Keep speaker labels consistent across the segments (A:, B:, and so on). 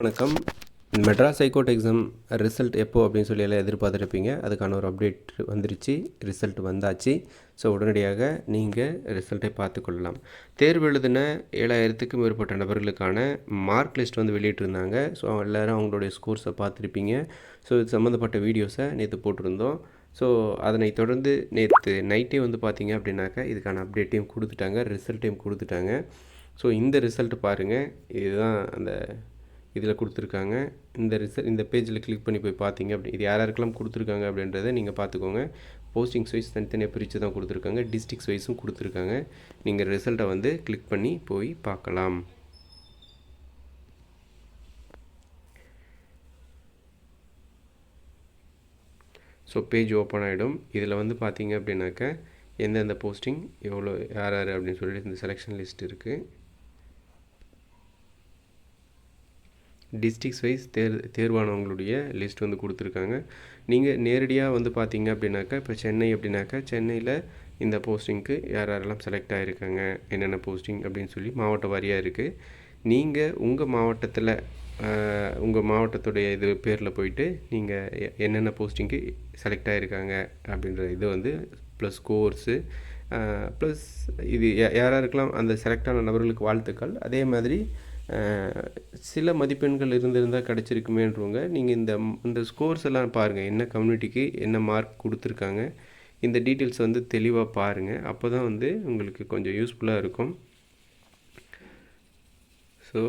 A: வணக்கம். Madras high court exam result எப்போ அப்படின்னு சொல்லி எல்லாம் எதிர்பார்த்துருப்பீங்க. அதுக்கான ஒரு அப்டேட் வந்துருச்சு. ரிசல்ட் வந்தாச்சு. ஸோ உடனடியாக நீங்கள் ரிசல்ட்டை பார்த்துக்கொள்ளலாம். தேர்வு எழுதின 7000க்கும் மேற்பட்ட நபர்களுக்கான மார்க் லிஸ்ட் வந்து வெளியிட்டிருந்தாங்க. ஸோ எல்லோரும் அவங்களுடைய ஸ்கோர்ஸை பார்த்துருப்பீங்க. ஸோ இது சம்மந்தப்பட்ட வீடியோஸை நேற்று போட்டிருந்தோம். ஸோ அதனை தொடர்ந்து நேற்று நைட்டே வந்து பார்த்தீங்க அப்படின்னாக்கா இதுக்கான அப்டேட்டையும் கொடுத்துட்டாங்க, ரிசல்ட்டையும் கொடுத்துட்டாங்க. ஸோ இந்த ரிசல்ட் பாருங்கள். இதுதான் அந்த இதில் கொடுத்துருக்காங்க. இந்த பேஜில் கிளிக் பண்ணி போய் பார்த்தீங்க அப்படி இது யாருக்கெல்லாம் கொடுத்துருக்காங்க அப்படின்றத நீங்கள் பார்த்துக்கோங்க. போஸ்டிங்ஸ் வைஸ் தனித்தனியாக பிரித்து தான் கொடுத்துருக்காங்க. டிஸ்ட்ரிக்ஸ் வைஸும் கொடுத்துருக்காங்க. நீங்கள் ரிசல்ட்டை வந்து கிளிக் பண்ணி போய் பார்க்கலாம். ஸோ பேஜ் ஓப்பன் ஆகிடும். இதில் வந்து பார்த்தீங்க அப்படின்னாக்கா எந்தெந்த போஸ்டிங் எவ்வளோ யார் அப்படின்னு சொல்லிட்டு இந்த செலெக்ஷன் லிஸ்ட் இருக்குது. டிஸ்ட்ரிக்ஸ் வைஸ் தேர்வானவங்களுடைய லிஸ்ட் வந்து கொடுத்துருக்காங்க. நீங்கள் நேரடியாக வந்து பார்த்தீங்க அப்படின்னாக்கா இப்போ சென்னை அப்படின்னாக்கா சென்னையில் இந்த போஸ்டிங்க்கு யாரெல்லாம் செலக்ட் ஆகிருக்காங்க, என்னென்ன போஸ்டிங் அப்படின்னு சொல்லி மாவட்ட வாரியாக இருக்குது. நீங்கள் உங்கள் மாவட்டத்தில் உங்கள் மாவட்டத்துடைய இது பேரில் போயிட்டு நீங்கள் என்னென்ன போஸ்டிங்க்கு செலக்ட் ஆகிருக்காங்க அப்படின்ற இது வந்து ப்ளஸ் கோர்ஸு ப்ளஸ் இது யாராருக்கெல்லாம் அந்த செலக்ட் ஆன நபர்களுக்கு வாழ்த்துக்கள். அதே மாதிரி சில மதிப்பெண்கள் இருந்திருந்தால் கிடச்சிருக்குமேன்றவங்க நீங்கள் இந்த ஸ்கோர்ஸ் எல்லாம் பாருங்கள். என்ன கம்யூனிட்டிக்கு என்ன மார்க் கொடுத்துருக்காங்க, இந்த டீட்டெயில்ஸ் வந்து தெளிவாக பாருங்கள். அப்போ தான் வந்து உங்களுக்கு கொஞ்சம் யூஸ்ஃபுல்லாக இருக்கும். ஸோ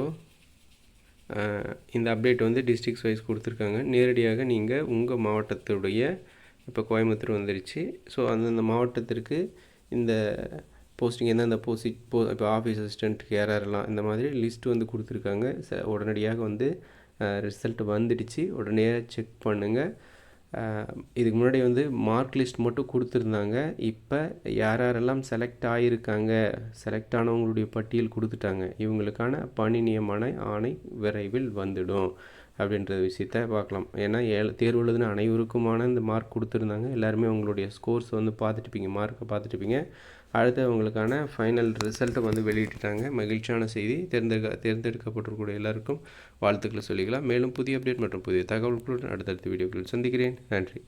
A: இந்த அப்டேட் வந்து டிஸ்ட்ரிக்ஸ் வைஸ் கொடுத்துருக்காங்க. நேரடியாக நீங்கள் உங்கள் மாவட்டத்துடைய இப்போ கோயம்புத்தூர் வந்துருச்சு. ஸோ அந்தந்த மாவட்டத்திற்கு இந்த போஸ்டிங் எந்தெந்த இப்போ ஆஃபீஸ் அசிஸ்டண்ட்டுக்கு யாரெல்லாம் இந்த மாதிரி லிஸ்ட்டு வந்து கொடுத்துருக்காங்க. உடனடியாக வந்து ரிசல்ட் வந்துடுச்சு. உடனடியாக செக் பண்ணுங்கள். இதுக்கு முன்னாடி வந்து மார்க் லிஸ்ட் மட்டும் கொடுத்துருந்தாங்க. இப்போ யாரெல்லாம் செலக்ட் ஆகியிருக்காங்க, செலக்ட் ஆனவங்களுடைய பட்டியல் கொடுத்துட்டாங்க. இவங்களுக்கான பணி நியமன ஆணை விரைவில் வந்துடும் அப்படின்ற விஷயத்த பார்க்கலாம். ஏன்னா தேர்வு எழுதின அனைவருக்குமான இந்த மார்க் கொடுத்துருந்தாங்க. எல்லாருமே அவங்களுடைய ஸ்கோர்ஸ் வந்து பார்த்துட்டுப்பீங்க, மார்க்கை பார்த்துட்டுப்பீங்க. அடுத்து அவங்களுக்கான ஃபைனல் ரிசல்ட்டை வந்து வெளியிட்டுட்டாங்க. மகிழ்ச்சியான செய்தி. தேர்ந்தெடுக்கப்பட்டிருக்கூடிய எல்லாருக்கும் வாழ்த்துக்களை சொல்லிக்கலாம். மேலும் புதிய அப்டேட் மற்றும் புதிய தகவல்களுடன் அடுத்தடுத்த வீடியோக்களில் சந்திக்கிறேன். நன்றி.